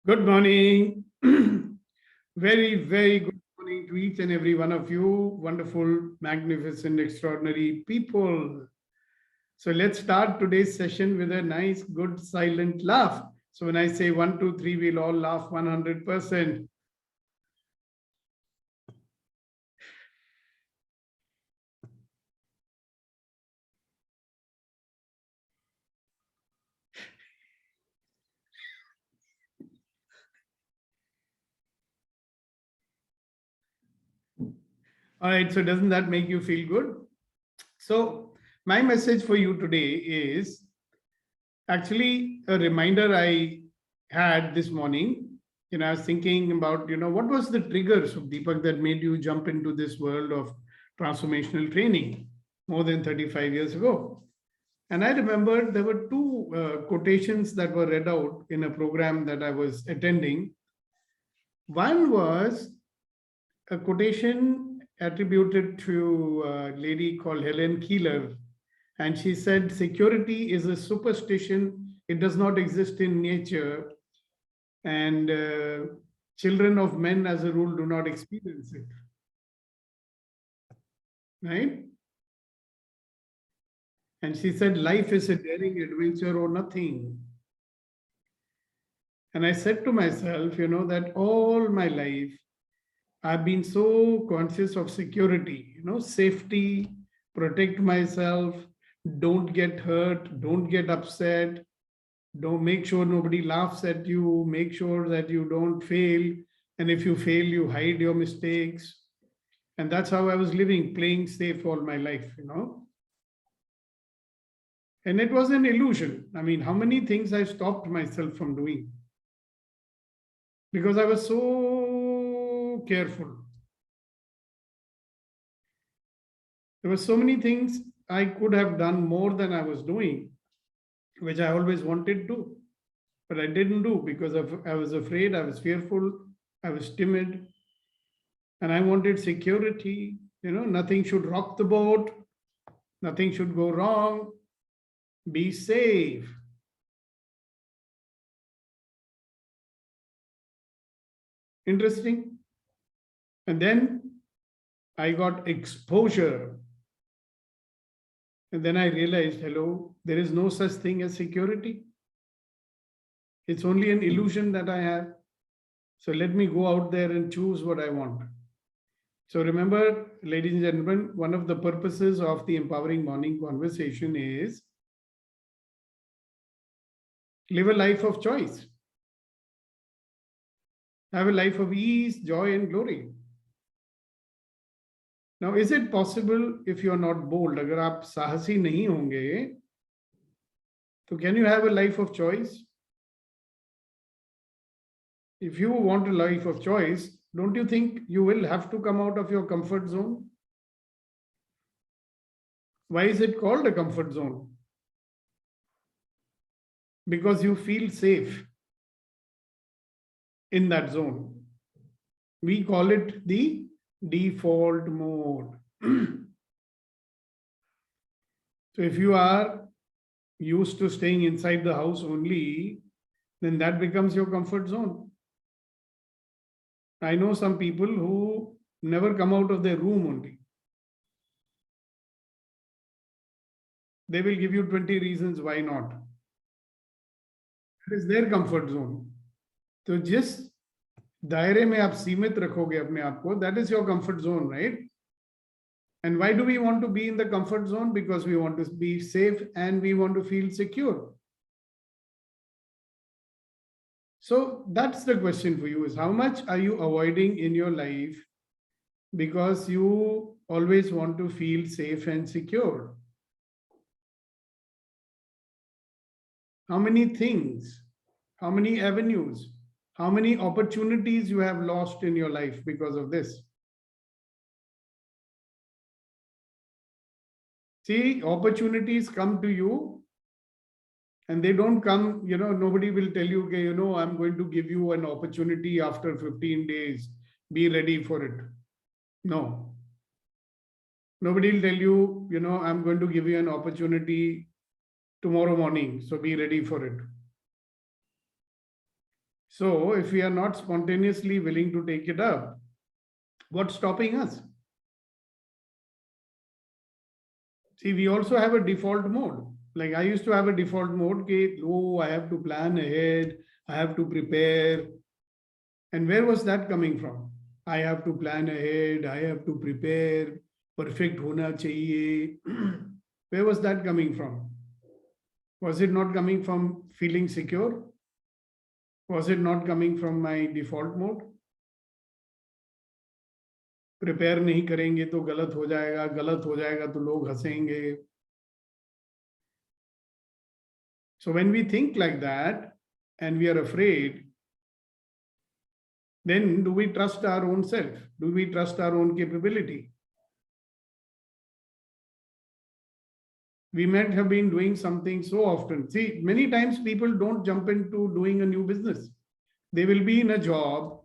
Good morning. Very good morning to each and every one of you. Wonderful, magnificent, extraordinary people. So let's start today's session with a nice, good, silent laugh. So when I say 1, 2, 3, we'll all laugh 100%. All right, so doesn't that make you feel good? So my message for you today is actually a reminder I had this morning. I was thinking about, what was the trigger, Sukhdeepak, that made you jump into this world of transformational training more than 35 years ago? And I remembered there were two quotations that were read out in a program that I was attending. One was a quotation attributed to a lady called Helen Keeler. And she said, security is a superstition. It does not exist in nature. And children of men, as a rule, do not experience it. Right? And she said, life is a daring adventure or nothing. And I said to myself, that all my life, I've been so conscious of security, safety, protect myself, don't get hurt, don't get upset, don't make sure nobody laughs at you, make sure that you don't fail. And if you fail, you hide your mistakes. And that's how I was living, playing safe all my life, And it was an illusion. I mean, how many things I stopped myself from doing? Because I was so careful. There were so many things I could have done more than I was doing, which I always wanted to, but I didn't do because I was afraid, I was fearful, I was timid, and I wanted security. Nothing should rock the boat, nothing should go wrong, be safe. Interesting. And then I got exposure. And then I realized, hello, there is no such thing as security. It's only an illusion that I have. So let me go out there and choose what I want. So remember, ladies and gentlemen, one of the purposes of the Empowering Morning Conversation is live a life of choice. Have a life of ease, joy, and glory. Now, is it possible if you are not bold, agar aap sahasi nahi honge, so can you have a life of choice? If you want a life of choice, don't you think you will have to come out of your comfort zone? Why is it called a comfort zone? Because you feel safe in that zone. We call it the default mode. So if you are used to staying inside the house only, then that becomes your comfort zone. I know some people who never come out of their room only. They will give you 20 reasons why not. That is their comfort zone. So जिस दायरे में आप सीमित रखोगे अपने आप को, that is your comfort zone, right? And why do we want to be in the comfort zone? Because we want to be safe and we want to feel secure. So that's the question for you, is how much are you avoiding in your life because you always want to feel safe and secure? How many things, how many avenues, how many opportunities you have lost in your life because of this? See, opportunities come to you and they don't come, nobody will tell you, okay, I'm going to give you an opportunity after 15 days. Be ready for it. No. Nobody will tell you, I'm going to give you an opportunity tomorrow morning. So be ready for it. So if we are not spontaneously willing to take it up, what's stopping us? See, we also have a default mode. Like I used to have a default mode, oh, I have to plan ahead, I have to prepare. And where was that coming from? I have to plan ahead, I have to prepare, perfect hona chahiye. Where was that coming from? Was it not coming from feeling secure? Was it not coming from my default mode? Prepare नहीं करेंगे तो गलत हो जाएगा तो लोग हंसेंगे. So when we think like that and we are afraid, then do we trust our own self? Do we trust our own capability? We might have been doing something so often. See, many times people don't jump into doing a new business. They will be in a job,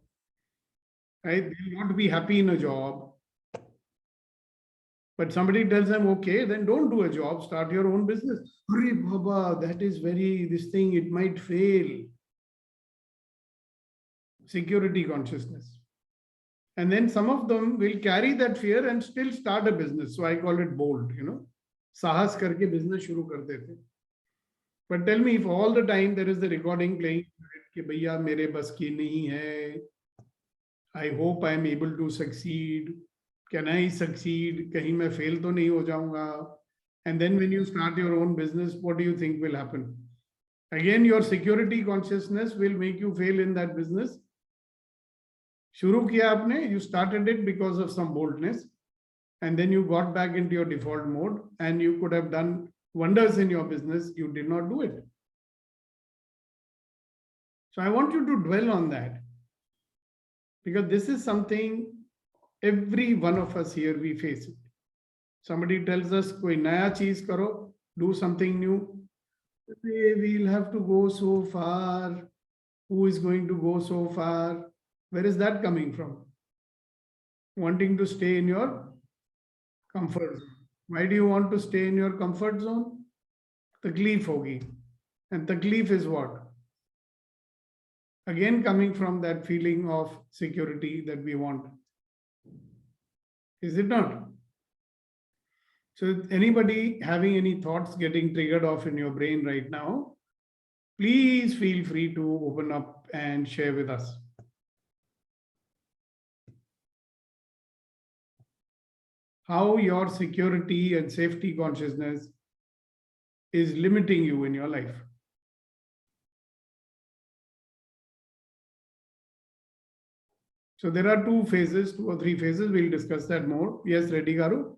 right? They will not be happy in a job. But somebody tells them, okay, then don't do a job, start your own business. Hurry, Baba, that is this thing, it might fail. Security consciousness. And then some of them will carry that fear and still start a business. So I call it bold, Sahas karke business shuru kar dete. But tell me, if all the time there is the recording playing, कि भैया मेरे बस की नहीं है, I hope I am able to succeed. Can I succeed? कहीं मैं fail तो नहीं हो जाऊंगा. And then when you start your own business, what do you think will happen? Again, your security consciousness will make you fail in that business. शुरू किया आपने, you started it because of some boldness, and then you got back into your default mode, and you could have done wonders in your business. You did not do it. So I want you to dwell on that, because this is something every one of us here we face it. Somebody tells us, "Koi naya cheez karo, do something new." We'll have to go so far. Who is going to go so far? Where is that coming from? Wanting to stay in your comfort zone. Why do you want to stay in your comfort zone? Takleef hogi. And takleef is what? Again, coming from that feeling of security that we want. Is it not? So anybody having any thoughts getting triggered off in your brain right now, please feel free to open up and share with us. How your security and safety consciousness is limiting you in your life. So there are 2 phases, 2 or 3 phases. We'll discuss that more. Yes, Reddy Garu?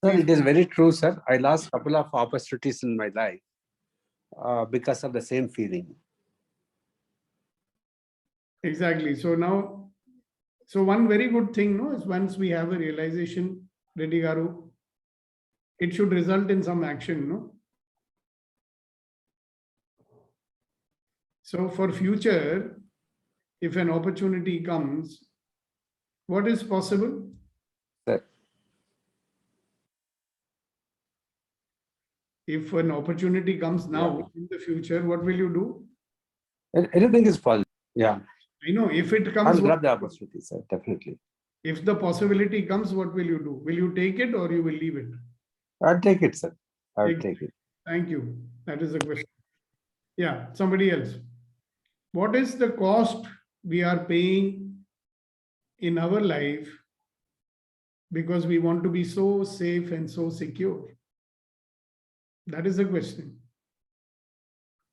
Sir, it is very true, sir. I lost a couple of opportunities in my life because of the same feeling. Exactly. So now, one very good thing, no, is once we have a realization, Reddy Garu, it should result in some action, no? So for future, if an opportunity comes, what is possible? Sir. If an opportunity comes now, in the future, what will you do? Anything is possible. Yeah. I know, if it comes, I'll grab the opportunity, sir, definitely. If the possibility comes, what will you do? Will you take it or you will leave it? I'll take it, sir. I'll take it. Thank you. That is the question. Yeah, somebody else. What is the cost we are paying in our life because we want to be so safe and so secure? That is the question.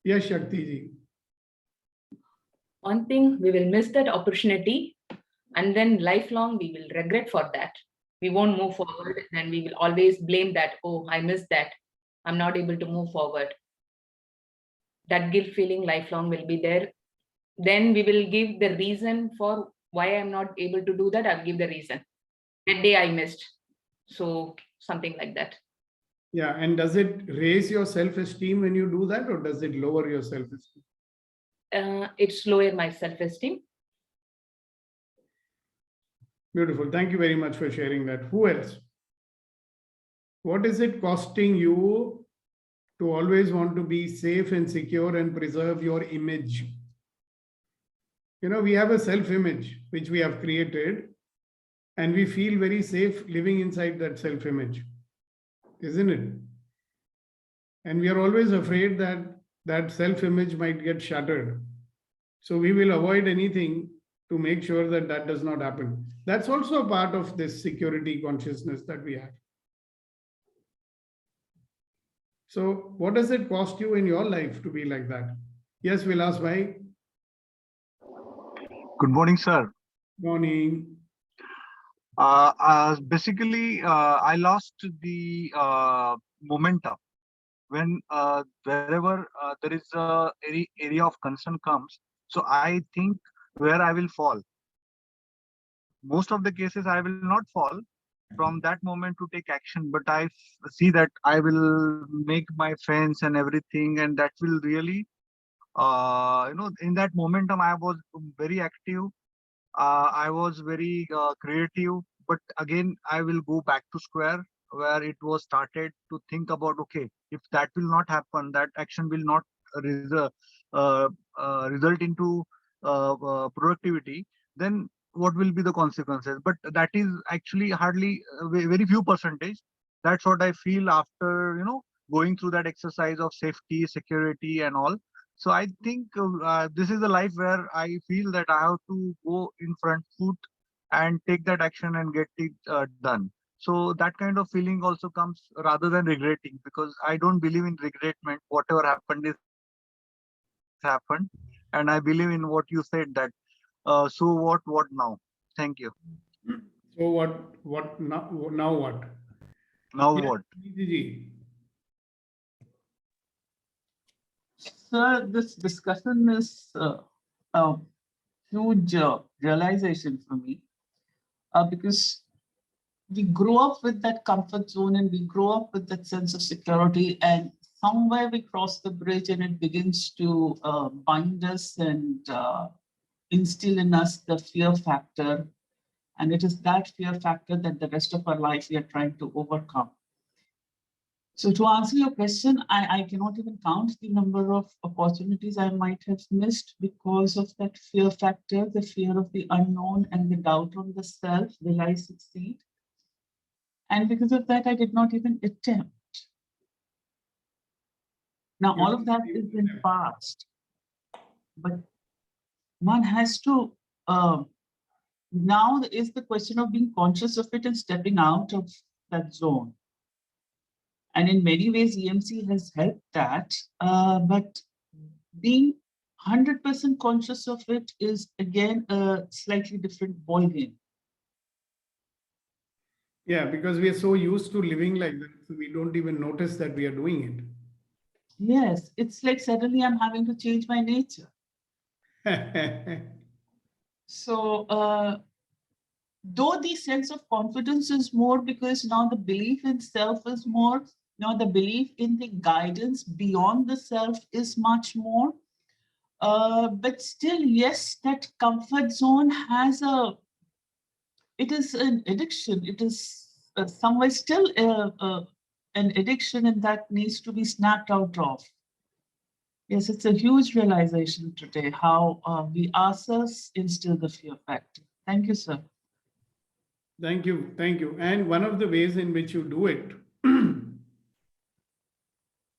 Yes, Shakti ji. One thing, we will miss that opportunity, and then lifelong we will regret for that. We won't move forward, and we will always blame that, oh, I missed that. I'm not able to move forward. That guilt feeling lifelong will be there. Then we will give the reason for why I'm not able to do that. I'll give the reason. That day I missed. So something like that. Yeah, and does it raise your self-esteem when you do that, or does it lower your self-esteem? It's lower my self-esteem. Beautiful. Thank you very much for sharing that. Who else? What is it costing you to always want to be safe and secure and preserve your image. You know, we have a self-image which we have created, and we feel very safe living inside that self-image, isn't it? And we are always afraid that that self-image might get shattered. So we will avoid anything to make sure that that does not happen. That's also a part of this security consciousness that we have. So what does it cost you in your life to be like that? Yes, Vilas bhai. Good morning, sir. Morning. Basically, I lost the momentum when wherever there is a area of concern comes. So I think where I will fall. Most of the cases I will not fall from that moment to take action, but I see that I will make my fence and everything, and that will really, in that momentum I was very active. I was very creative, but again, I will go back to square where it was started to think about, okay, if that will not happen, that action will not result into productivity, then what will be the consequences? But that is actually hardly very few percentage. That's what I feel after, going through that exercise of safety, security and all. So I think this is a life where I feel that I have to go in front foot and take that action and get it done. So that kind of feeling also comes rather than regretting, because I don't believe in regretment. Whatever happened is happened. And I believe in what you said, that so what now? Thank you. So what now? Now what? Now Yes, what? Ji. Sir, this discussion is a huge realization for me because we grow up with that comfort zone and we grow up with that sense of security, and somewhere we cross the bridge and it begins to bind us and instill in us the fear factor. And it is that fear factor that the rest of our life we are trying to overcome. So to answer your question, I cannot even count the number of opportunities I might have missed because of that fear factor, the fear of the unknown and the doubt on the self. Will I succeed? And because of that, I did not even attempt. Now, all of that is in past. But one has to, now is the question of being conscious of it and stepping out of that zone. And in many ways, EMC has helped that. But being 100% conscious of it is, again, a slightly different ballgame. Yeah, because we are so used to living like that, so we don't even notice that we are doing Yes, it's like suddenly I'm having to change my nature. it. So, though the sense of confidence is more because now the belief in self is more, now the belief in the guidance beyond the self is much more. But still, yes, that comfort zone has it is an addiction. It is somewhere still an addiction, and that needs to be snapped out of. Yes, it's a huge realization today how we ourselves instill the fear factor. Thank you, sir. Thank you. Thank you. And one of the ways in which you do it,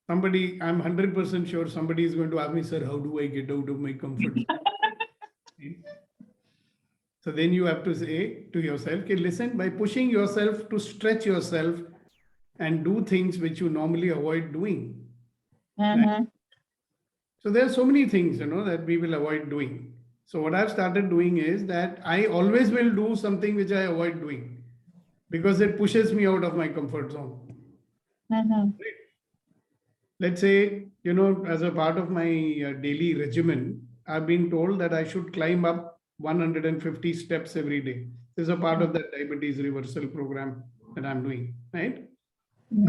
somebody, I'm 100% sure somebody is going to ask me, sir, how do I get out of my comfort zone? So then you have to say to yourself, okay, listen, by pushing yourself to stretch yourself and do things which you normally avoid doing. Mhm. So there are so many things, that we will avoid doing. So what I've started doing is that I always will do something which I avoid doing because it pushes me out of my comfort zone. Mhm. Let's say, as a part of my daily regimen, I've been told that I should climb up 150 steps every day. This is a part of the diabetes reversal program that I'm doing, right?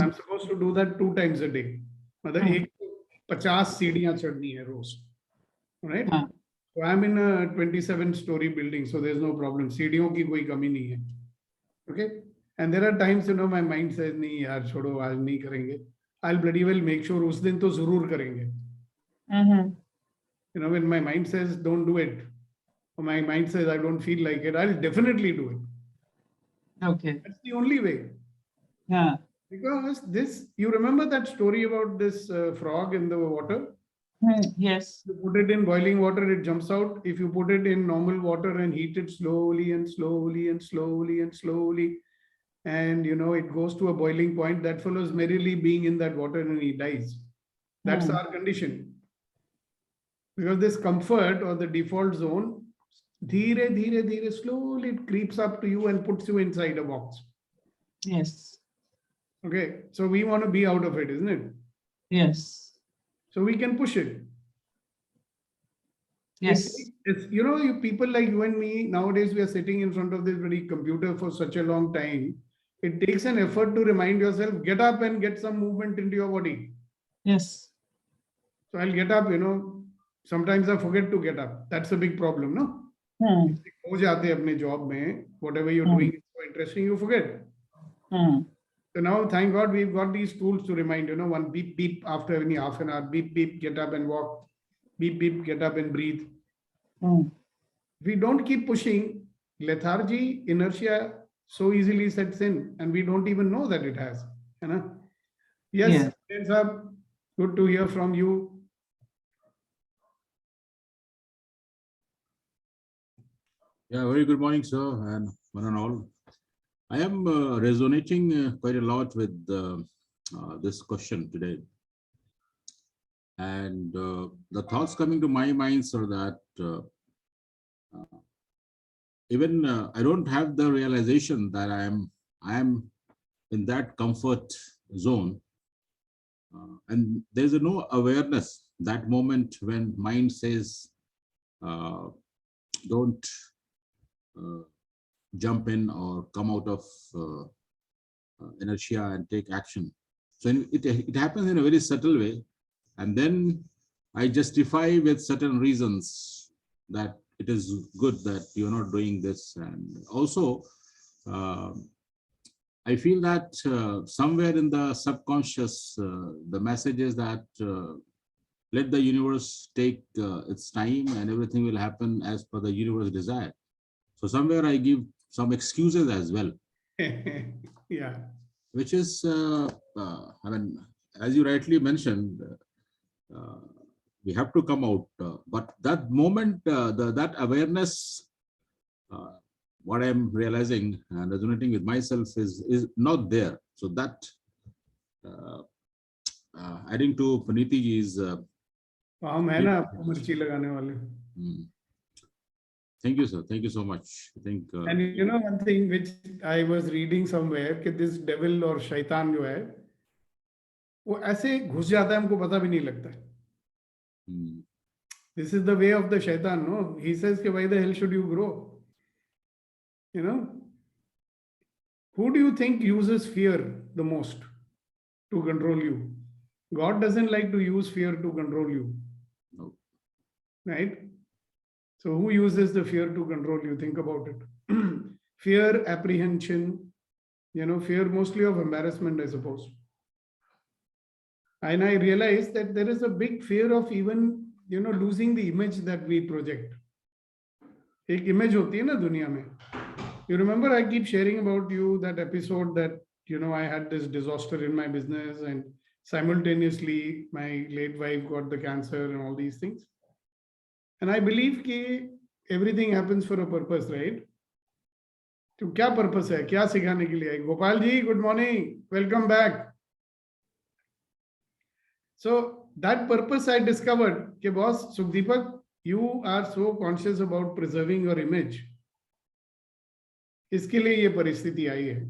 I'm supposed to do that 2 times a day. मतलब 150 सीढ़ियां चढ़नी है रोज, right? So I'm in a 27-story building, so there's no problem. सीढ़ियों की कोई कमी नहीं है, okay? And there are times, my mind says, नहीं यार छोड़ो आज नहीं करेंगे. I'll bloody well make sure उस दिन तो जरूर करेंगे. You know, when my mind says don't do it, or my mind says I don't feel like it, I'll definitely do it. Okay. That's the only way. Yeah. Because this, you remember that story about this frog in the water? Yes. You put it in boiling water, it jumps out. If you put it in normal water and heat it slowly and slowly and slowly and slowly, and you know, it goes to a boiling point, that follows merrily being in that water and he dies. That's our condition. Because this comfort or the default zone, dheere, dheere, dheere, slowly it creeps up to you and puts you inside a box. Yes. Okay, so we want to be out of it, isn't it? Yes. So we can push it. Yes. It's, you know, you people like you and me, nowadays we are sitting in front of this very computer for such a long time. It takes an effort to remind yourself, get up and get some movement into your body. Yes. So I'll get up, you know, sometimes I forget to get up. That's a big problem, no? हो जाते अपने job में, whatever you're doing is so interesting, you forget. So now, thank God, we've got these tools to remind, you know, one beep, beep after every half an hour, beep, beep, get up and walk, beep, beep, get up and breathe. If we don't keep pushing, lethargy, inertia so easily sets in, and we don't even know that it has. You know? Yes, hands up. Good to hear from you. Yeah, very good morning, sir, and one and all. I am resonating quite a lot with this question today. And the thoughts coming to my mind are that even I don't have the realization that I am in that comfort zone. And there's no awareness that moment when mind says, don't jump in or come out of inertia and take action. So it happens in a very subtle way. And then I justify with certain reasons that it is good that you're not doing this. And also, I feel that somewhere in the subconscious, the message is that let the universe take its time and everything will happen as per the universe desire. So somewhere I give some excuses as well. Yeah. Which is, I mean, as you rightly mentioned, we have to come out. But that moment, that awareness, what I'm realizing and resonating with myself is not there. So that, adding to Panitiji's. Thank you, sir. Thank you so much. I think. And you know one thing which I was reading somewhere कि this devil or शैतान जो है वो ऐसे घुस जाता है हमको पता भी नहीं लगता है. This is the way of the shaitan, no? He says कि why the hell should you grow? You know, who do you think uses fear the most to control you? God doesn't like to use fear to control you. No. Right? So who uses the fear to control you? Think about it. Fear, apprehension, you know, fear mostly of embarrassment, I suppose. And I realized that there is a big fear of even, you know, losing the image that we project. Ek image hoti hai na duniya mein. You remember I keep sharing about you that episode that, you know, I had this disaster in my business and simultaneously my late wife got the cancer and all these things. And I believe that everything happens for a purpose, right? So क्या purpose है? क्या सिखाने के लिए है? Gopal ji, good morning. Welcome back. So that purpose I discovered कि boss Sukhdeepak, you are so conscious about preserving your image. इसके लिए ये परिस्थिति आई है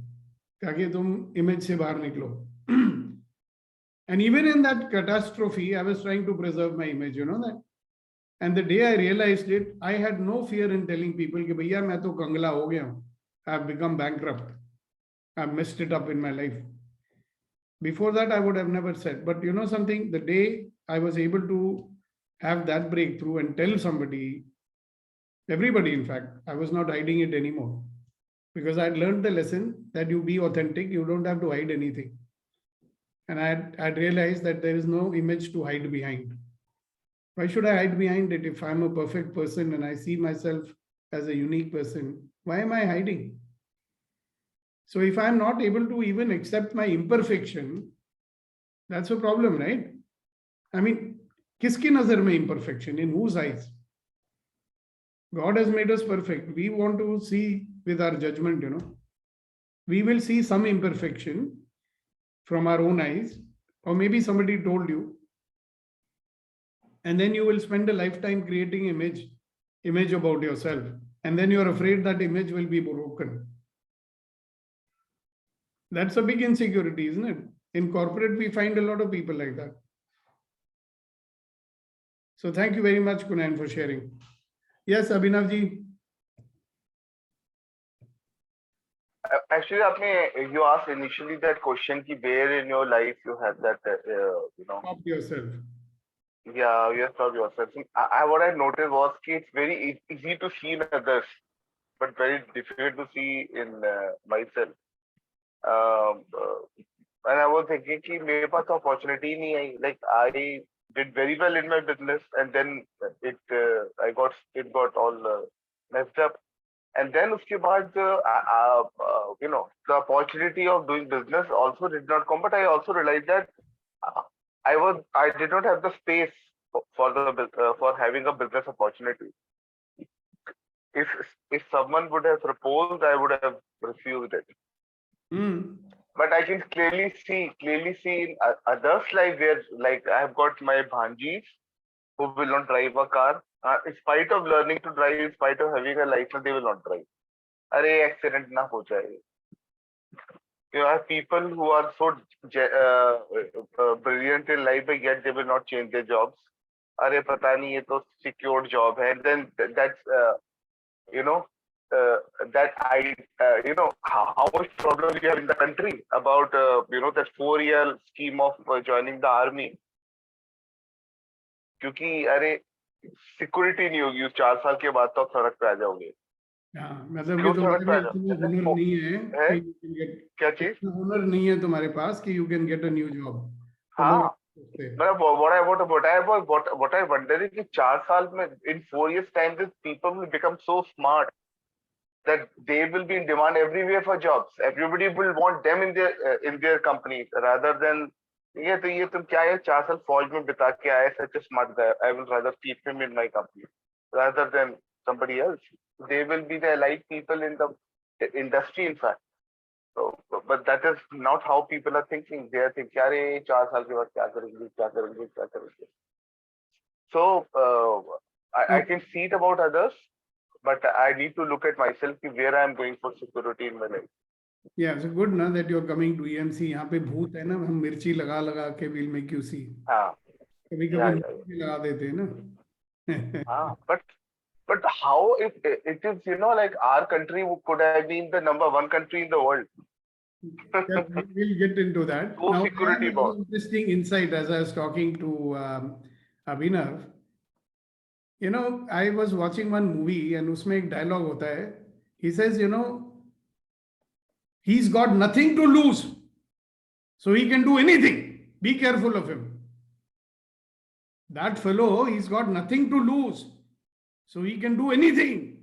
ताकि तुम image से बाहर निकलो. And even in that catastrophe, I was trying to preserve my image, you know that. And the day I realized it, I had no fear in telling people कि भैया मैं तो कंगला हो गया हूँ. I've become bankrupt. I've messed it up in my life. Before that, I would have never said. But you know something, the day I was able to have that breakthrough and tell somebody, everybody in fact, I was not hiding it anymore. Because I learned the lesson that you be authentic, you don't have to hide anything. And I'd realized that there is no image to hide behind. Why should I hide behind it if I'm a perfect person and I see myself as a unique person? Why am I hiding? So if I'm not able to even accept my imperfection, that's a problem, right? I mean, kiski nazar mein imperfection? In whose eyes? God has made us perfect. We want to see with our judgment, We will see some imperfection from our own eyes, or maybe somebody told you, and then you will spend a lifetime creating image about yourself, and then you're afraid that image will be broken. That's a big insecurity, isn't it? In corporate, we find a lot of people like that. So thank you very much, Kunan, for sharing. Yes, Abhinavji. Actually, you asked initially that question ki where in your life you have that, Stop yourself. yeah, you stop yourself. What I noticed was ki it's very easy to see in others, but very difficult to see in myself. And I was thinking ki mere paas opportunity hi nahi aayi. Like I did very well in my business, and then it got all messed up. And then uske baad, the opportunity of doing business also did not come. But I also realized that I did not have the space for having a business opportunity. If someone would have proposed, I would have refused it. But I can clearly see in others' life where, like, I have got my bhanjis who will not drive a car. In spite of learning to drive, in spite of having a license, they will not drive. Arey, accident na ho jaye. You have people who are so brilliant in life, but yet they will not change their jobs. Arey, pata nahi, ye to secured job hai. And then that's, how much problem we have in the country about, that 4-year scheme of joining the army. क्योंकि अरे security नहीं होगी, 4 साल के बाद तो सड़क पे आ जाओगे. मतलब कि तुम्हारे में इतना हुनर नहीं है कि क्या चीज हुनर नहीं है तुम्हारे पास कि you can get a new job. हाँ, मतलब what I wonder is कि 4 साल में, in 4 years time, these people will become so smart that they will be in demand everywhere for jobs. Everybody will want them in their companies rather than ये तुम क्या है 4 साल फौज में बिता के आए, such a smart guy. I will rather keep him in my company rather than somebody else. They will be the elite people in the industry, in fact. So, but that is not how people are thinking. They are thinking, अरे 4 साल के बाद क्या करेंगे. So I can see it about others, but I need to look at myself where I am going for security in my life. Yeah, it's good ना that you're coming to EMC. यहाँ पे भूत है ना, हम मिर्ची लगा के will make you see. हाँ. कभी-कभी मिर्ची लगा देते हैं ना. हाँ, but how if it is, like our country could have been the number 1 country in the world. Yeah, we'll get into that. No Now, security board. Interesting insight as I was talking to Abhinav. I was watching one movie and उसमें एक dialogue होता है. He says, he's got nothing to lose, so he can do anything. Be careful of him. That fellow, he's got nothing to lose, so he can do anything.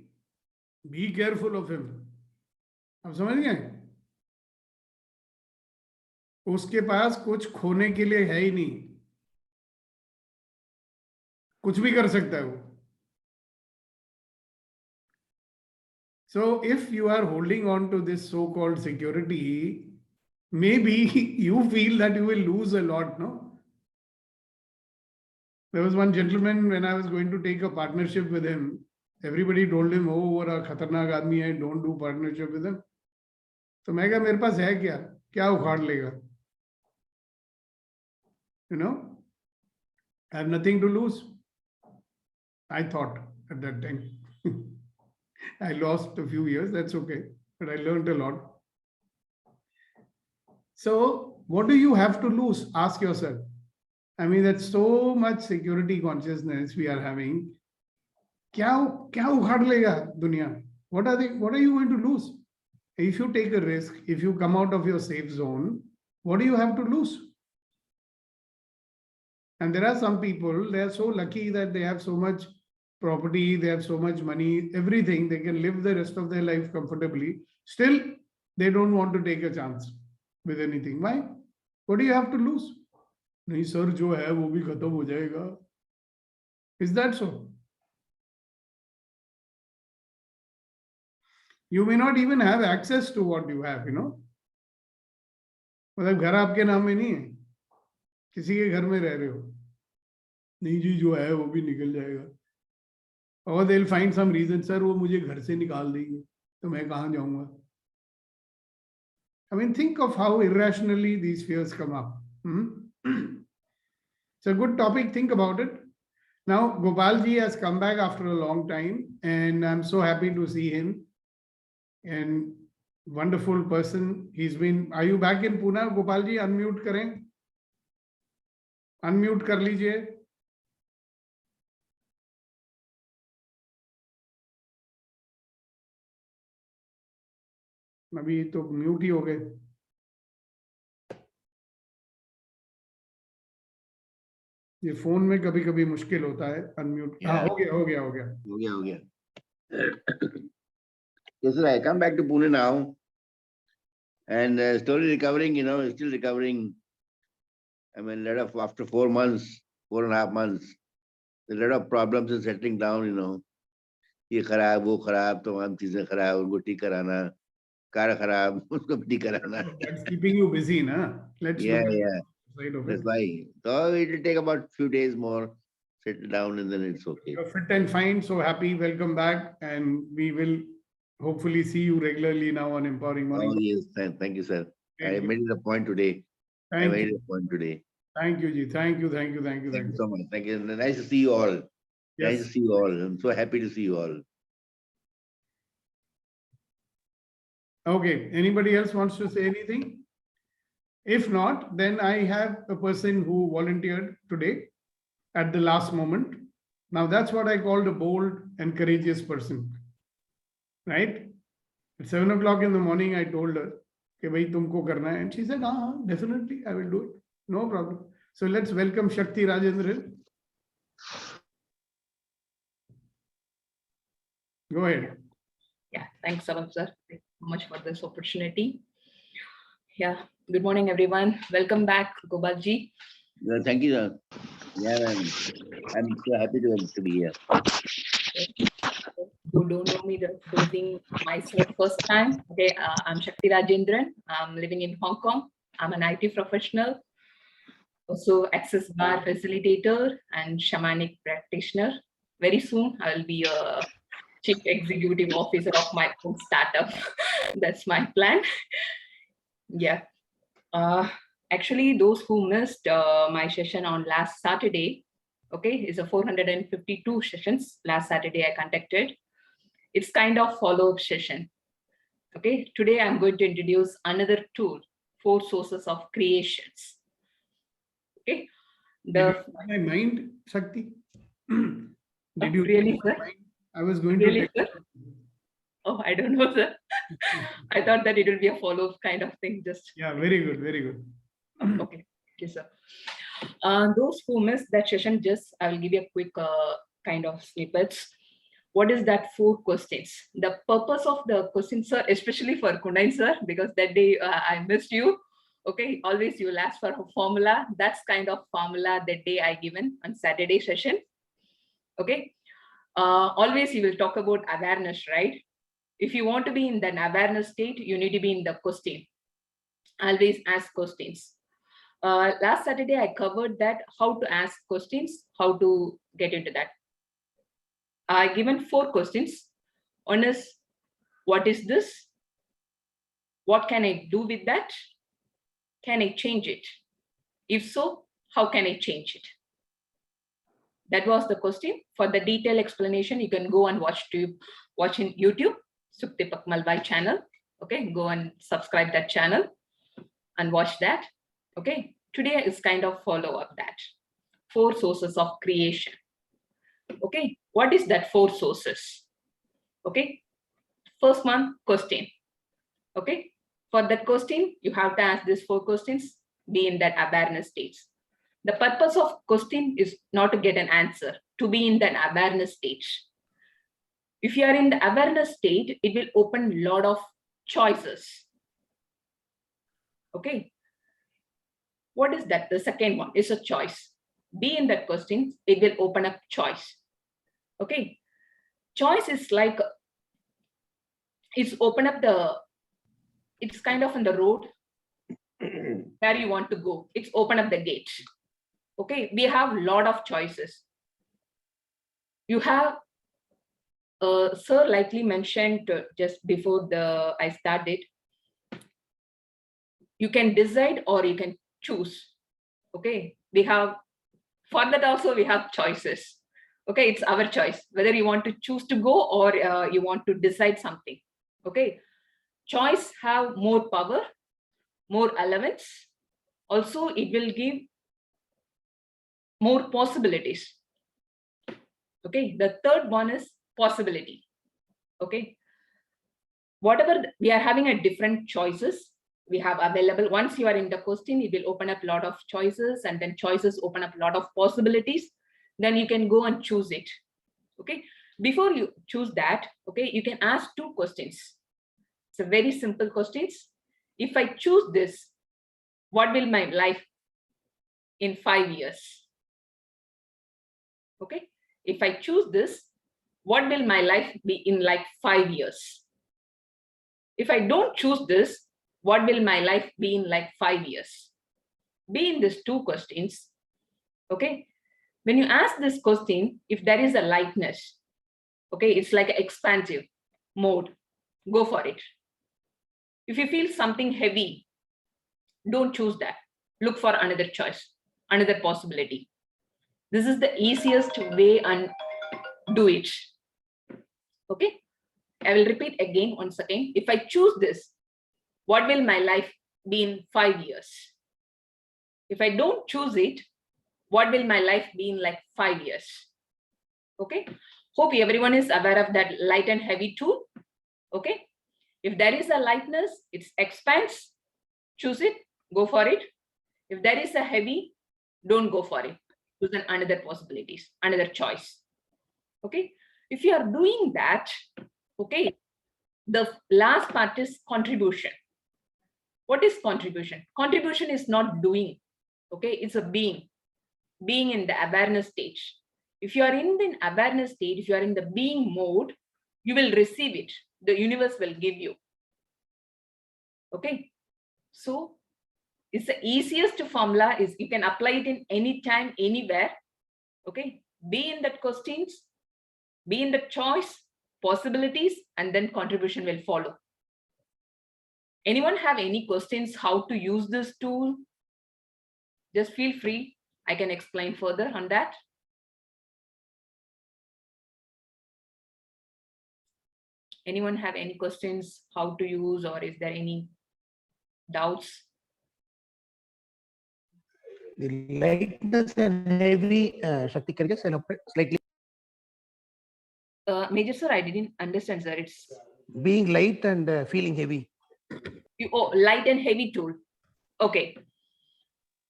Be careful of him. आप समझ गए? उसके पास कुछ खोने के लिए है ही नहीं, कुछ भी कर सकता है वो. So if you are holding on to this so-called security, maybe you feel that you will lose a lot, no? There was one gentleman, when I was going to take a partnership with him, everybody told him, oh, what a khatarnak aadmi hai, don't do partnership with him. So मैं कहा मेरे पास है क्या उखाड़ लेगा? I have nothing to lose. I thought at that time. I lost a few years, that's okay, but I learned a lot. So what do you have to lose? Ask yourself. I mean, that's so much security consciousness we are having. क्या उखाड़ लेगा दुनिया? What are you going to lose? If you take a risk, if you come out of your safe zone, what do you have to lose? And there are some people, they are so lucky that they have so much property, they have so much money, everything, they can live the rest of their life comfortably. Still, they don't want to take a chance with anything. Why? What do you have to lose? नहीं sir, जो है वो भी खत्म हो जाएगा. Is that so? You may not even have access to what you have, you know. मतलब घर आपके नाम में नहीं है, किसी के घर में रह रहे हो. नहीं जी, जो है वो भी निकल जाएगा. Or they'll find some reason, sir, वो मुझे घर से निकाल देंगे, तो मैं कहाँ जाऊंगा? I mean, think of how irrationally these fears come up. It's a good topic. Think about it. Now, Gopalji has come back after a long time, and I'm so happy to see him. And wonderful person. He's been. Are you back in Pune, Gopalji? Unmute करें. Unmute कर लीजिए. अभी तो mute ही हो गए. ये phone में कभी कभी मुश्किल होता है अनम्यूट. हाँ, हो गया. Yes, sir, I come back to Pune now and slowly recovering, still recovering. I mean, after 4 months, 4.5 months, a lot of problems are settling down, ये खराब, वो खराब, तमाम चीजें खराब, उनको ठीक कराना, कार खराब, उसको भी ठीक कराना. That's keeping you busy, na? Let's Yeah, look at yeah. the side of That's it. why. So it will take about few days more, settle down, and then it's okay. You're fit and fine, so happy. Welcome back, and we will hopefully see you regularly now on Empowering Morning. Oh, yes. Thank you, sir. Thank I you. made it a point today. Thank you. Thank you, Ji. Thank you. Thank you so much. Thank you. Nice to see you all. Nice to Yes. see you all. I'm so happy to see you all. Okay. Anybody else wants to say anything? If not, then I have a person who volunteered today at the last moment. Now that's what I called a bold and courageous person. Right? At 7 o'clock in the morning, I told her, "Ke bhai, tumko karna hai." And she said, definitely, I will do it. No problem. So let's welcome Shakti Rajendran. Go ahead. Yeah, thanks, Savan sir. Thank you so much for this opportunity. Yeah, good morning, everyone. Welcome back, Gopalji. Thank you, sir. Yeah, I'm so happy to be here. Who don't know me, those being myself first time. Okay, I'm Shakti Rajendran. I'm living in Hong Kong. I'm an IT professional, also access bar facilitator and shamanic practitioner. Very soon, I'll be a chief executive officer of my own startup. That's my plan. Yeah. Actually, those who missed my session on last Saturday, okay, is a 452 sessions last Saturday I conducted. It's kind of follow-up session. Okay, today I'm going to introduce another tool, 4 sources of creations. Okay, my mind, Shakti. Did you really, sir? I was going really, to. Sir? Oh, I don't know, sir. I thought that it will be a follow-up kind of thing. Just yeah, very good, very good. Okay, yes, sir. Those who missed that session, just I will give you a quick kind of snippets. What is that 4 questions? The purpose of the question, sir, especially for Kundain sir, because that day I missed you. Okay, always you will ask for a formula. That's kind of formula that day I given on Saturday session. Okay, always you will talk about awareness, right? If you want to be in that awareness state, you need to be in the question. Always ask questions. Last Saturday, I covered that how to ask questions, how to get into that. I given 4 questions. One is, what is this? What can I do with that? Can I change it? If so, how can I change it? That was the question. For the detailed explanation, you can go and watch in YouTube, Sukhdeepak Malvai channel. Okay, go and subscribe that channel and watch that. Okay, today is kind of follow up that 4 sources of creation. Okay, what is that 4 sources? Okay, first one, question. Okay, for that question, you have to ask these 4 questions, be in that awareness state. The purpose of question is not to get an answer, to be in the awareness stage. If you are in the awareness state, it will open a lot of choices. Okay. What is that? The second one is a choice. Be in that question, it will open up choice. Okay. Choice is like, it's open up it's kind of on the road where you want to go. It's open up the gate. Okay. We have a lot of choices. You have, sir likely mentioned just before I started, you can decide or you can choose. Okay. We have, for that also we have choices. Okay. It's our choice, whether you want to choose to go or you want to decide something. Okay. Choice have more power, more elements. Also, it will give more possibilities. Okay. The third one is possibility. Okay. Whatever we are having a different choices we have available. Once you are in the question, it will open up a lot of choices, and then choices open up a lot of possibilities. Then you can go and choose it. Okay. Before you choose that, okay, you can ask two questions. It's a very simple questions. If I choose this, what will my life in 5 years? Okay. If I choose this, what will my life be in like 5 years? If I don't choose this, what will my life be in like 5 years? Be in these two questions. Okay. When you ask this question, if there is a lightness, okay, it's like an expansive mode, go for it. If you feel something heavy, don't choose that. Look for another choice, another possibility. This is the easiest way and do it. Okay. I will repeat again once again. If I choose this, what will my life be in 5 years? If I don't choose it, what will my life be in like 5 years? Okay. Hope everyone is aware of that light and heavy tool. Okay. If there is a lightness, it expands, choose it, go for it. If there is a heavy, don't go for it. Choose another possibilities, another choice. Okay. If you are doing that, okay, the last part is contribution. What is contribution? Contribution is not doing. Okay. It's a being in the awareness stage. If you are in the awareness state, if you are in the being mode, you will receive it. The universe will give you. Okay. So it's the easiest formula is you can apply it in any time, anywhere. Okay. Be in that questions, be in the choice, possibilities, and then contribution will follow. Anyone have any questions how to use this tool? Just feel free. I can explain further on that. Anyone have any questions how to use, or is there any doubts? The lightness and heavy, Shakti, can you just elaborate slightly? Major sir, I didn't understand, sir. It's Being light and feeling heavy. Light and heavy tool. Okay.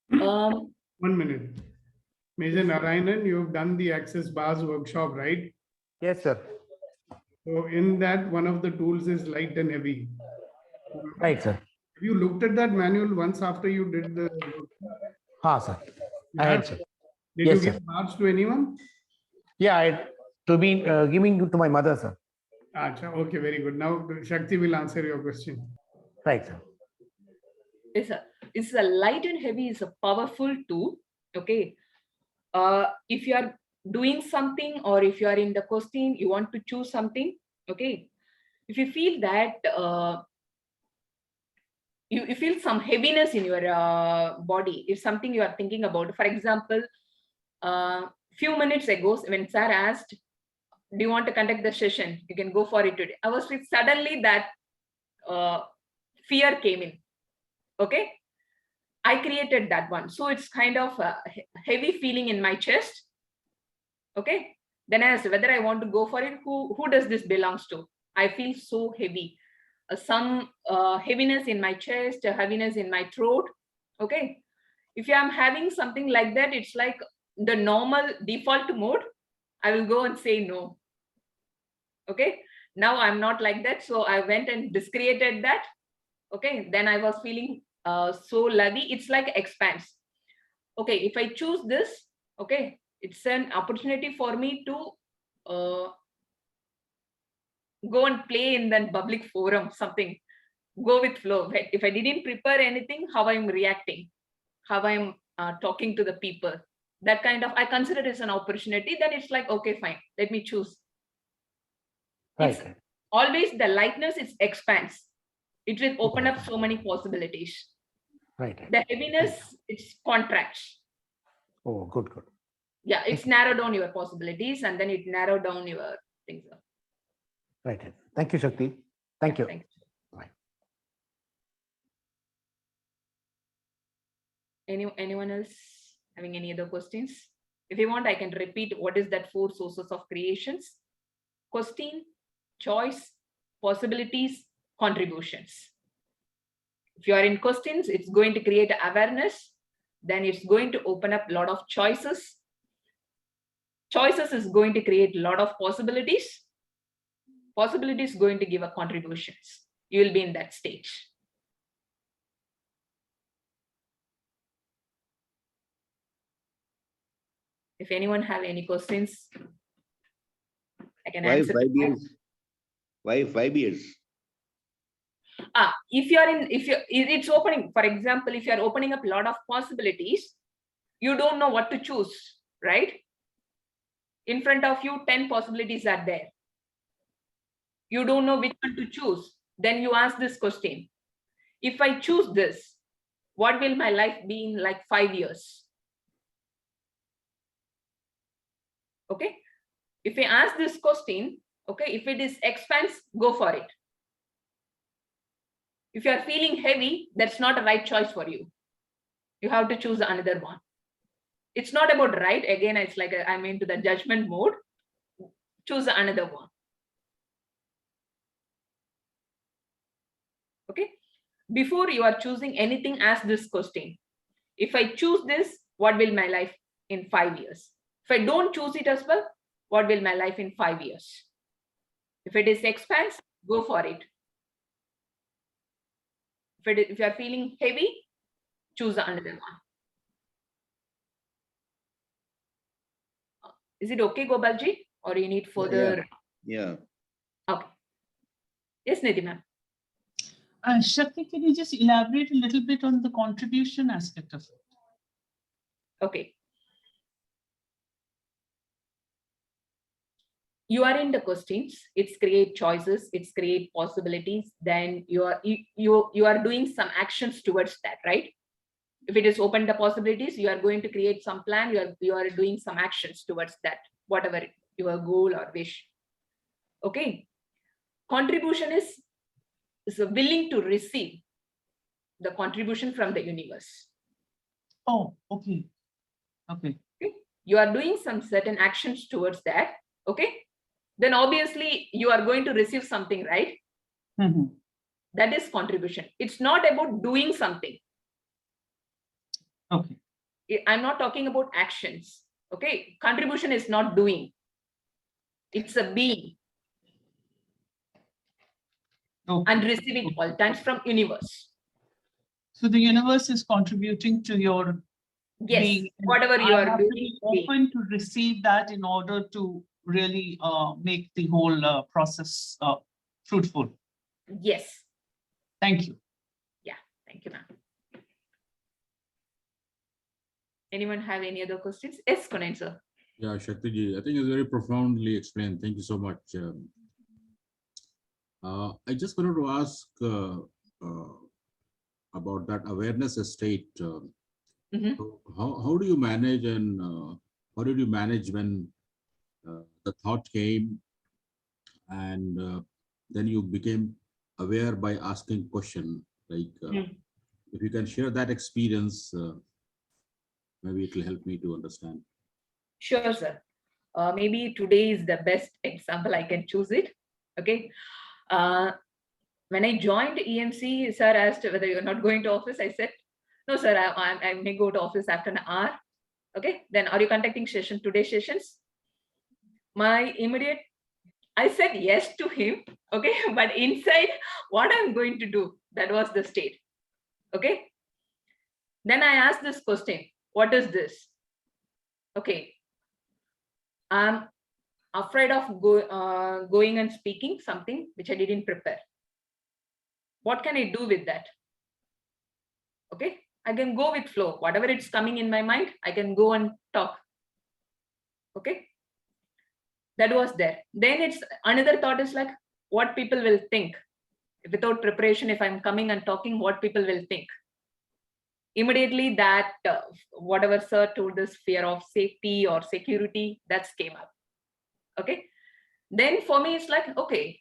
1 minute. Major Narayanan, you have done the Access Bars workshop, right? Yes, sir. So in that, one of the tools is light and heavy. Right, sir. Have you looked at that manual once after you did the workshop? Ha, sir. I had, sir. Did Yes, you sir. give bars to anyone? Yeah, to be giving to my mother, sir. Acha, okay, very good. Now Shakti will answer your question. Right, sir. It's a light and heavy is a powerful tool. Okay. If you are doing something, or if you are in the question, you want to choose something. Okay. If you feel that you feel some heaviness in your body, if something you are thinking about, for example, few minutes ago when sir asked, do you want to conduct the session, you can go for it today, I was like, suddenly that fear came in. Okay. I created that one, so it's kind of a heavy feeling in my chest. Okay. Then I asked whether I want to go for it. Who does this belongs to? I feel so heavy. Some heaviness in my chest, heaviness in my throat. Okay. If I'm having something like that, it's like the normal default mode. I will go and say no. Okay. Now I'm not like that. So I went and discreated that. Okay. Then I was feeling so lovey. It's like expanse. Okay. If I choose this, okay, it's an opportunity for me to go and play in that public forum, something, go with flow. If I didn't prepare anything, how I'm reacting, how I'm talking to the people, that kind of, I consider it as an opportunity. Then it's like, okay, fine, let me choose. Right. It's always the lightness, it expands. It will open up so many possibilities. Right. The heaviness, it's contracts. Oh, good, good. Yeah, it's narrow down your possibilities, and then it narrow down your things. Right. Thank you, Shakti. Thank you. Thanks. Bye. Anyone else having any other questions? If you want, I can repeat what is that 4 sources of creations: question, choice, possibilities, contributions. If you are in questions, it's going to create awareness. Then it's going to open up a lot of choices. Choices is going to create a lot of possibilities. Possibilities going to give a contributions. You will be in that stage. If anyone have any questions, I can Why answer. 5 years? Why 5 years? If it's opening, for example, if you're opening up a lot of possibilities, you don't know what to choose, right? In front of you, 10 possibilities are there. You don't know which one to choose. Then you ask this question: if I choose this, what will my life be in like 5 years? Okay. If I ask this question, okay, if it is expanse, go for it. If you are feeling heavy, that's not a right choice for you. You have to choose another one. It's not about right. Again, it's like I'm into the judgment mode. Choose another one. Okay. Before you are choosing anything, ask this question: if I choose this, what will my life in 5 years? If I don't choose it as well, what will my life in 5 years? If it is expanse, go for it. If you are feeling heavy, choose another one. Is it okay, Gopalji? Or you need further? Yeah. Okay. Yes, Nidhi ma'am. Shakti, can you just elaborate a little bit on the contribution aspect of it? Okay. You are in the questions, it's create choices, it's create possibilities, then you are doing some actions towards that, right? If it is open the possibilities, you are going to create some plan, you are doing some actions towards that, whatever your goal or wish. Okay. Contribution is willing to receive the contribution from the universe. Oh, okay. Okay. You are doing some certain actions towards that. Okay. Then obviously you are going to receive something, right? Mm-hmm. That is contribution. It's not about doing something. Okay. I'm not talking about actions. Okay. Contribution is not doing. It's a being. Okay. And receiving all times from universe. So the universe is contributing to your yes, being. Whatever you I are have doing. to be open to receive that in order to really make the whole process fruitful. Yes. Thank you. Yeah, thank you, ma'am. Anyone have any other questions? Yes, Kunal sir. Yeah, Shakti, I think it's very profoundly explained. Thank you so much. I just wanted to ask about that awareness state. Mhm. So how do you manage, and how did you manage when the thought came and then you became aware by asking question? Like, if you can share that experience, maybe it will help me to understand. Sure, sir. Maybe today is the best example I can choose it. Okay. When I joined EMC, sir asked whether you're not going to office. I said, No, sir, I may go to office after an hour. Okay, then are you conducting today's sessions? My immediate, I said yes to him. Okay, but inside, what I'm going to do, that was the state. Okay, then I asked this question, what is this? Okay, I'm afraid of going and speaking something which I didn't prepare. What can I do with that? Okay, I can go with flow. Whatever it's coming in my mind, I can go and talk. Okay, that was there. Then it's another thought is like, what people will think without preparation. If I'm coming and talking, what people will think. Immediately that whatever sir told us, fear of safety or security, that's came up. Okay, then for me it's like, okay,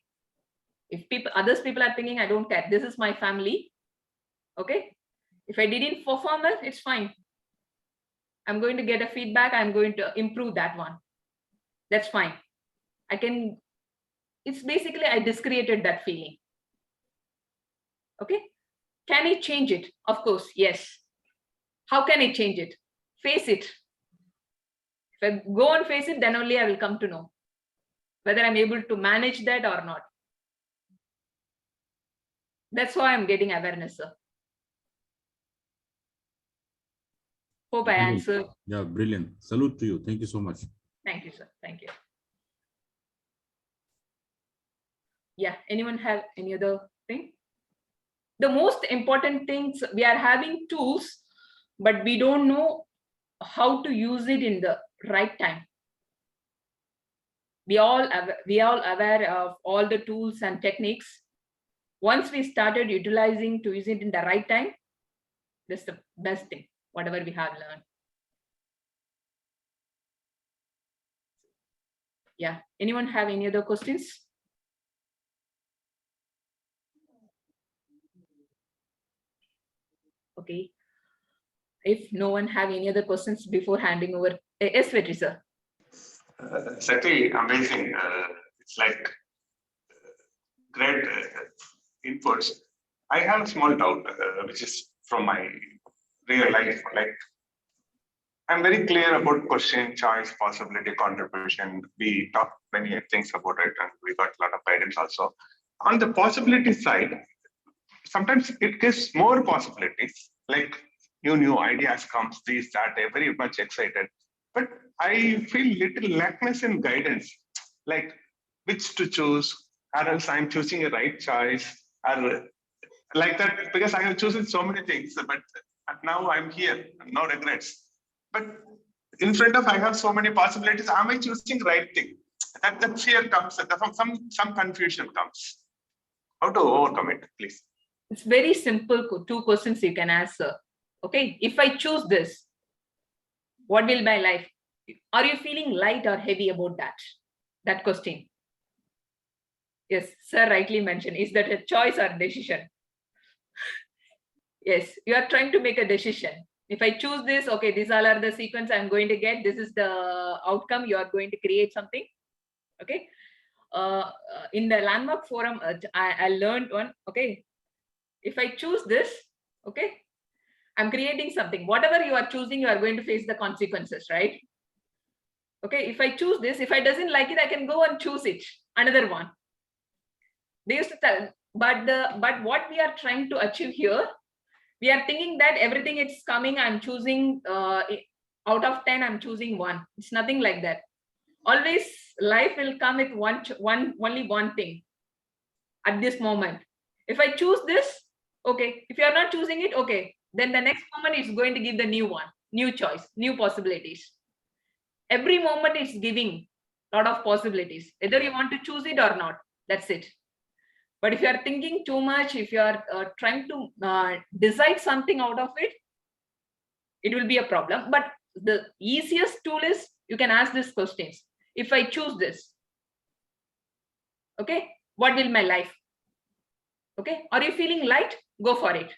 if others people are thinking, I don't care, this is my family. Okay, if I didn't perform well, it's fine. I'm going to get a feedback, I'm going to improve that one. That's fine. I can, it's basically I discreated that feeling. Okay, can I change it? Of course, yes. How can I change it? Face it. If I go and face it, then only I will come to know whether I'm able to manage that or not. That's why I'm getting awareness, sir. Hope I Brilliant. answered. Yeah, brilliant. Salute to you. Thank you so much. Thank you, sir. Thank you. Yeah, anyone have any other thing? The most important things, we are having tools, but we don't know how to use it in the right time. We all aware of all the tools and techniques. Once we started utilizing to use it in the right time, that's the best thing, whatever we have learned. Yeah, anyone have any other questions? Okay, if no one have any other questions before handing over, yes, Vetri sir. Certainly amazing. It's like great inputs. I have a small doubt, which is from my real life. Like, I'm very clear about question, choice, possibility, contribution. We talked many things about it, and we got a lot of guidance also. On the possibility side, sometimes it gives more possibilities. Like new ideas comes, this, that, very much excited. But I feel little lackness in guidance, like which to choose, or else I'm choosing a right choice, or like that, because I have chosen so many things, but now I'm here, no regrets. But in front of I have so many possibilities, am I choosing right thing? That fear comes, some confusion comes. How to overcome it, please? It's very simple. 2 questions you can answer. Okay, if I choose this, what will my life? Are you feeling light or heavy about that? That question. Yes, sir rightly mentioned. Is that a choice or decision? Yes, you are trying to make a decision. If I choose this, okay, these all are the sequence I'm going to get. This is the outcome. You are going to create something. Okay. In the landmark forum, I learned one. Okay, if I choose this, okay, I'm creating something. Whatever you are choosing, you are going to face the consequences, right? Okay, if I choose this, if I doesn't like it, I can go and choose it, another one. They used to tell, but what we are trying to achieve here, we are thinking that everything it's coming, I'm choosing out of 10, I'm choosing 1. It's nothing like that. Always life will come with only one thing at this moment. If I choose this, okay, if you are not choosing it, okay, then the next moment it's going to give the new one, new choice, new possibilities. Every moment it's giving a lot of possibilities, whether you want to choose it or not, that's it. But if you are thinking too much, if you are trying to decide something out of it, it will be a problem. But the easiest tool is you can ask these questions. If I choose this, okay, what will my life? Okay, are you feeling light? Go for it.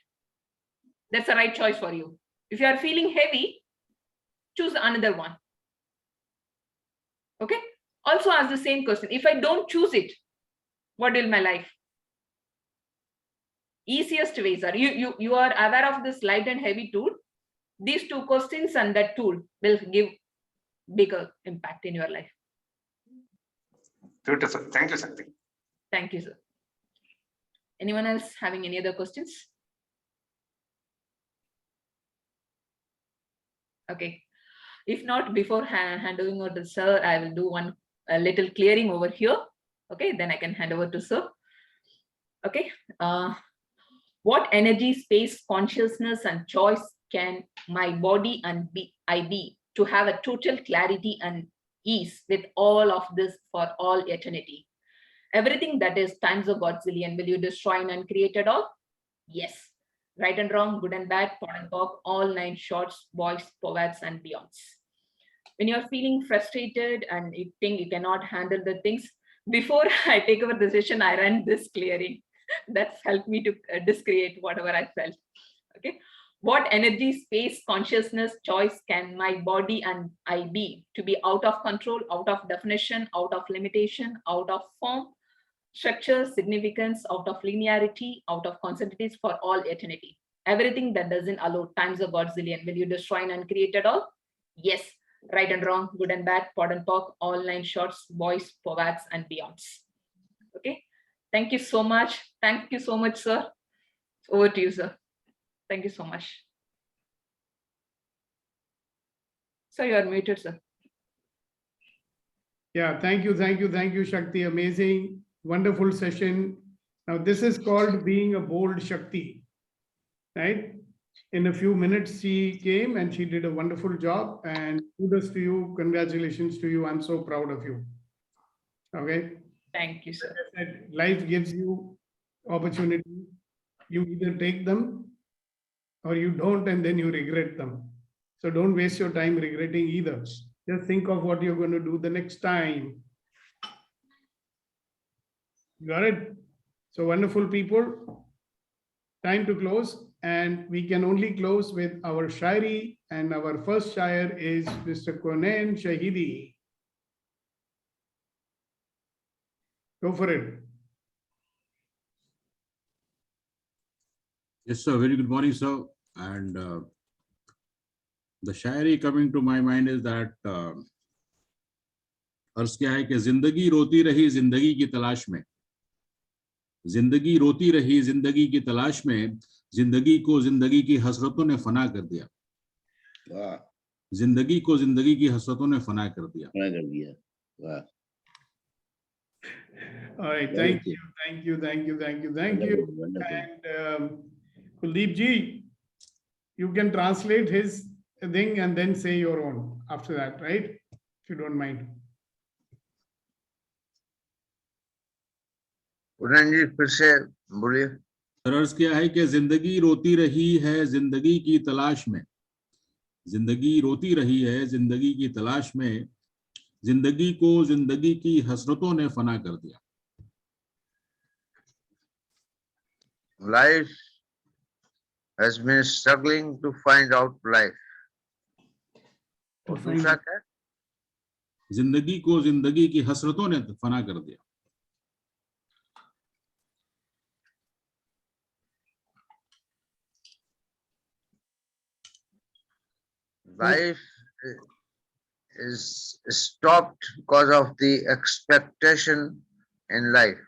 That's the right choice for you. If you are feeling heavy, choose another one. Okay, also ask the same question. If I don't choose it, what will my life? Easiest way, sir. You are aware of this light and heavy tool. These two questions and that tool will give bigger impact in your life. Beautiful. Thank you, Shakti. Thank you, sir. Anyone else having any other questions? Okay. If not, before handing over to sir, I will do a little clearing over here. Okay, then I can hand over to sir. Okay. What energy, space, consciousness, and choice can my body and I be to have a total clarity and ease with all of this for all eternity? Everything that is times a godzillion, will you destroy and uncreate it all? Yes. Right and wrong, good and bad, pot and pop, all 9 shorts, boys, poets, and beyonds. When you're feeling frustrated and you think you cannot handle the things, before I take over the session, I run this clearing. That's helped me to discreate whatever I felt. Okay. What energy, space, consciousness, choice can my body and I be to be out of control, out of definition, out of limitation, out of form, structure, significance, out of linearity, out of concentrities for all eternity? Everything that doesn't allow times a godzillion, will you destroy and uncreate it all? Yes. Right and wrong, good and bad, pot and pock, all 9 shorts, boys, poets, and beyonds. Okay. Thank you so much. Thank you so much, sir. Over to you, sir. Thank you so much. Sir, you are muted, sir. Yeah, thank you, Shakti. Amazing, wonderful session. Now, this is called being a bold Shakti, right? In a few minutes, she came and she did a wonderful job. And kudos to you, congratulations to you. I'm so proud of you. Okay. Thank you, sir. Like I said, life gives you opportunities. You either take them or you don't, and then you regret them. So don't waste your time regretting either. Just think of what you're going to do the next time. Got it? So wonderful people. Time to close, and we can only close with our Shairi, and our first Shair is Mr. Konain Shahidi. Go for it. Yes, sir. Very good morning, sir. And the Shayari coming to my mind is that अर्ज क्या है कि जिंदगी रोती रही जिंदगी की तलाश में, जिंदगी रोती रही जिंदगी की तलाश में, जिंदगी को जिंदगी की हसरतों ने फना कर दिया, जिंदगी को जिंदगी की हसरतों ने फना कर दिया. Wow. All right, thank you. Wonderful. And Kuldeep ji, you can translate his thing and then say your own after that, right? If you don't mind. जी फिर से बोलिए. अर्ज क्या है कि जिंदगी रोती रही है जिंदगी की तलाश में, जिंदगी रोती रही है जिंदगी की तलाश में, जिंदगी को जिंदगी की हसरतों ने फना कर दिया. Life has been struggling to find out life. और दूसरा क्या? जिंदगी को जिंदगी की हसरतों ने फना कर दिया. Life is stopped because of the expectation in life.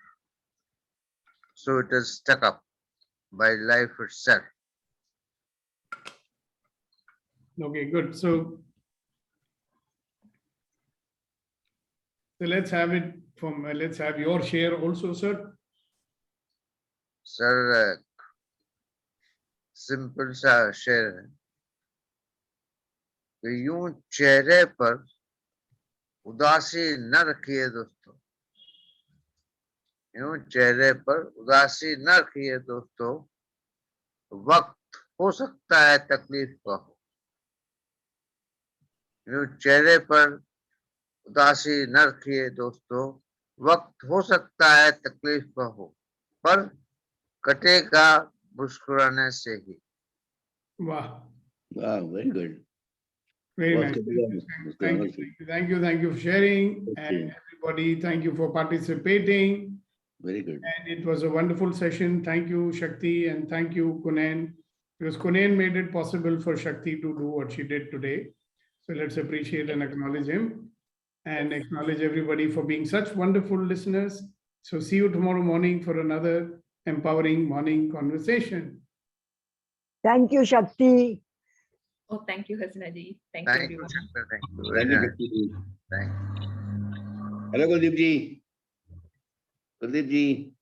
So it is stuck up by life itself. Okay, good. So let's have it from, let's have your share also, sir. Sir, simple सा शेर है कि यूं चेहरे पर उदासी न रखिए दोस्तों, यूं चेहरे पर उदासी न रखिए दोस्तों, वक्त हो सकता है तकलीफ का हो. यूं चेहरे पर उदासी न रखिए दोस्तों, वक्त हो सकता है तकलीफ का हो, पर कटेगा मुस्कुराने से ही. Wow. Wow, very good. Very Well, nice. Thank you for sharing. And everybody, thank you for participating. Very good. And it was a wonderful session. Thank you, Shakti, and thank you, Kunen, because Kunen made it possible for Shakti to do what she did today. So let's appreciate and acknowledge him, and acknowledge everybody for being such wonderful listeners. So see you tomorrow morning for another empowering morning conversation. Thank you, Shakti. Oh, thank you, Hasina ji. Thank Thank you, you, everyone. Chapter. Thank you. Thank you, Very nice. Shakti ji. Thank you. Hello, Kuldeep ji. Kuldeep ji.